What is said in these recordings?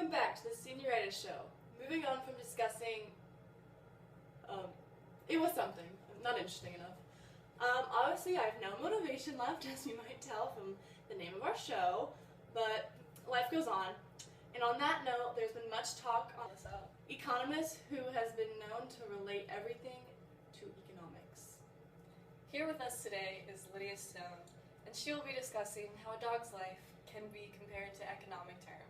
Welcome back to the Senioritis Show. Moving on from discussing, it was something, not interesting enough. Obviously I have no motivation left, as you might tell from the name of our show, but life goes on. And on that note, there's been much talk on this economist who has been known to relate everything to economics. Here with us today is Lydia Stone, and she will be discussing how a dog's life can be compared to economic terms.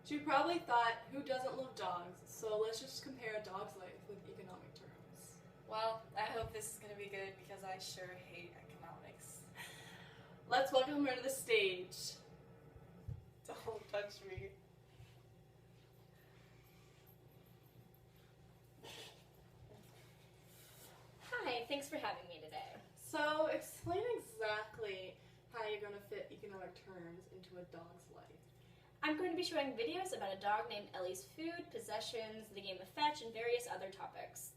She probably thought, who doesn't love dogs? So let's just compare a dog's life with economic terms. Well, I hope this is going to be good because I sure hate economics. Let's welcome her to the stage. Don't touch me. Hi, thanks for having me today. So explain exactly how you're going to fit economic terms into a dog's life. I'm going to be showing videos about a dog named Ellie's food, possessions, the game of fetch, and various other topics.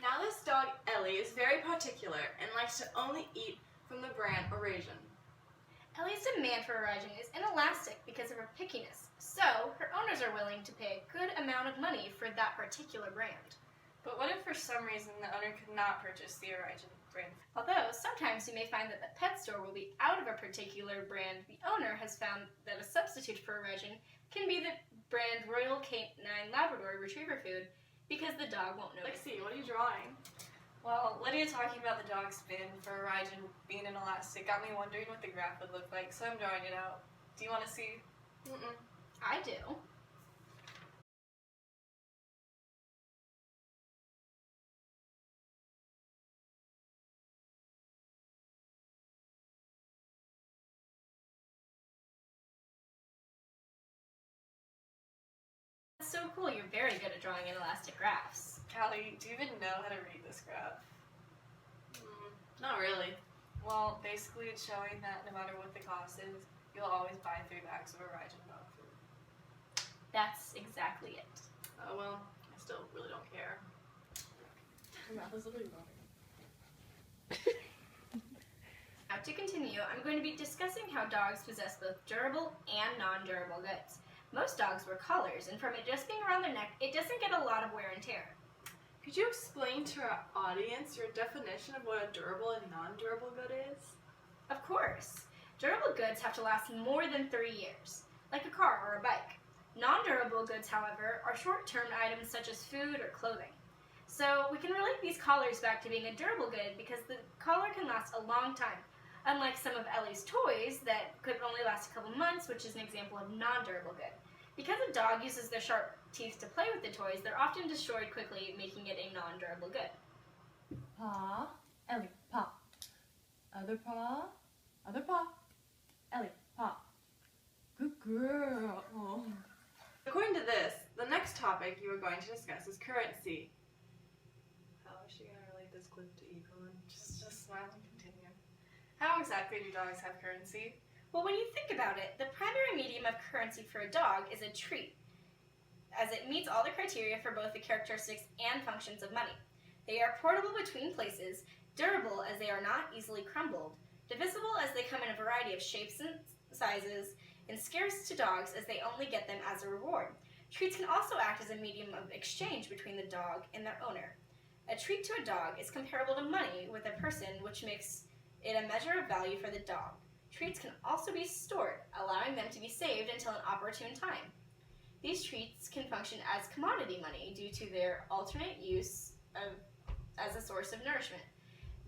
Now this dog, Ellie, is very particular and likes to only eat from the brand Eurasian. Ellie's demand for Eurasian is inelastic because of her pickiness, so her owners are willing to pay a good amount of money for that particular brand. But what if for some reason the owner could not purchase the Eurasian brand? Although, sometimes you may find that the pet store will be out of a particular brand, the owner has found that a substitute for Eurasian can be the brand Royal Canine Labrador Retriever food because the dog won't know. Lexi, what are you drawing? Well, Lydia talking about the dog's fin for Eurasian being inelastic got me wondering what the graph would look like, so I'm drawing it out. Do you want to see? I do. That's so cool, you're very good at drawing inelastic graphs. Callie, do you even know how to read this graph? Not really. Well, basically it's showing that no matter what the cost is, you'll always buy 3 bags of Eurasian dog food. That's exactly it. Oh well, I still really don't care. Your mouth is literally wrong. Now, to continue, I'm going to be discussing how dogs possess both durable and non-durable goods. Most dogs wear collars, and from it just being around their neck, it doesn't get a lot of wear and tear. Could you explain to our audience your definition of what a durable and non-durable good is? Of course. Durable goods have to last more than 3 years, like a car or a bike. Non-durable goods, however, are short-term items such as food or clothing. So we can relate these collars back to being a durable good because the collar can last a long time, unlike some of Ellie's toys that could only last a couple months, which is an example of non-durable good. Because a dog uses their sharp teeth to play with the toys, they're often destroyed quickly, making it a non-durable good. Paw, Ellie, paw. Other paw, other paw. Ellie, paw. Good girl. Oh. According to this, the next topic you are going to discuss is currency. How is she going to relate this clip to econ? Just smile and continue. How exactly do dogs have currency? Well, when you think about it, the primary medium of currency for a dog is a treat, as it meets all the criteria for both the characteristics and functions of money. They are portable between places, durable as they are not easily crumbled, divisible as they come in a variety of shapes and sizes, and scarce to dogs as they only get them as a reward. Treats can also act as a medium of exchange between the dog and their owner. A treat to a dog is comparable to money with a person, which makes it a measure of value for the dog. Treats can also be stored, allowing them to be saved until an opportune time. These treats can function as commodity money due to their alternate use as a source of nourishment.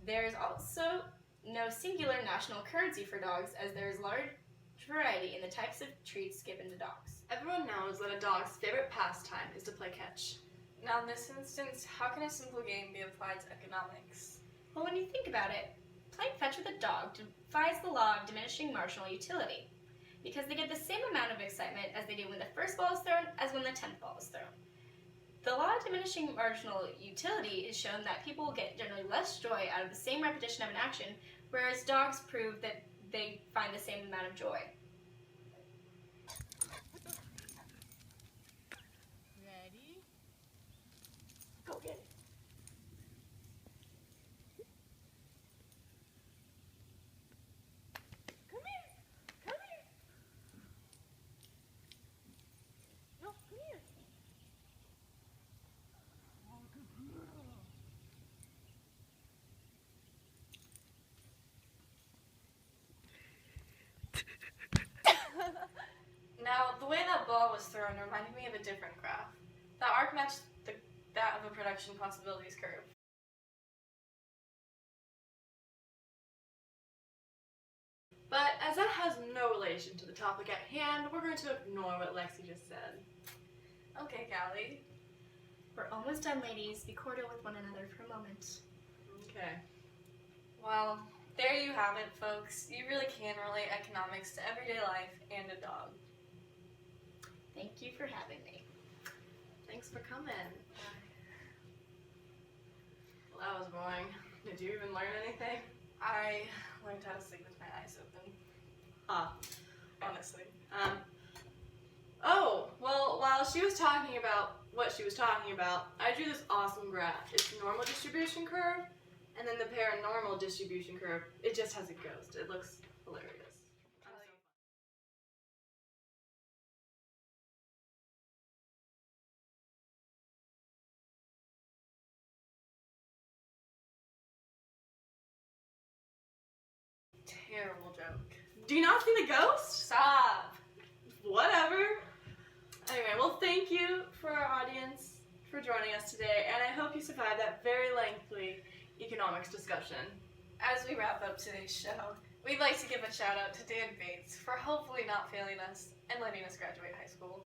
There is also no singular national currency for dogs, as there is large variety in the types of treats given to dogs. Everyone knows that a dog's favorite pastime is to play catch. Now in this instance, how can a simple game be applied to economics? Well, when you think about it, playing fetch with a dog defies the law of diminishing marginal utility, because they get the same amount of excitement as they do when the first ball is thrown as when the 10th ball is thrown. The law of diminishing marginal utility is shown that people will get generally less joy out of the same repetition of an action, whereas dogs prove that they find the same amount of joy. Ready? Go get it. Now, the way that ball was thrown reminded me of a different graph. The arc matched that of a production possibilities curve. But as that has no relation to the topic at hand, we're going to ignore what Lexi just said. Okay, Callie. We're almost done, ladies. Be cordial with one another for a moment. Okay. Well, there you have it, folks. You really can relate economics to everyday life and a dog. Thank you for having me. Thanks for coming. Well, that was boring. Did you even learn anything? I learned how to sleep with my eyes open. Ah. Honestly. Oh, well, while she was talking about what she was talking about, I drew this awesome graph. It's the normal distribution curve, and then the paranormal distribution curve. It just has a ghost. It looks hilarious. Terrible joke. Do you not see the ghost? Stop! Whatever. Anyway, well, thank you for our audience for joining us today, and I hope you survived that very lengthy economics discussion. As we wrap up today's show, we'd like to give a shout out to Dan Bates for hopefully not failing us and letting us graduate high school.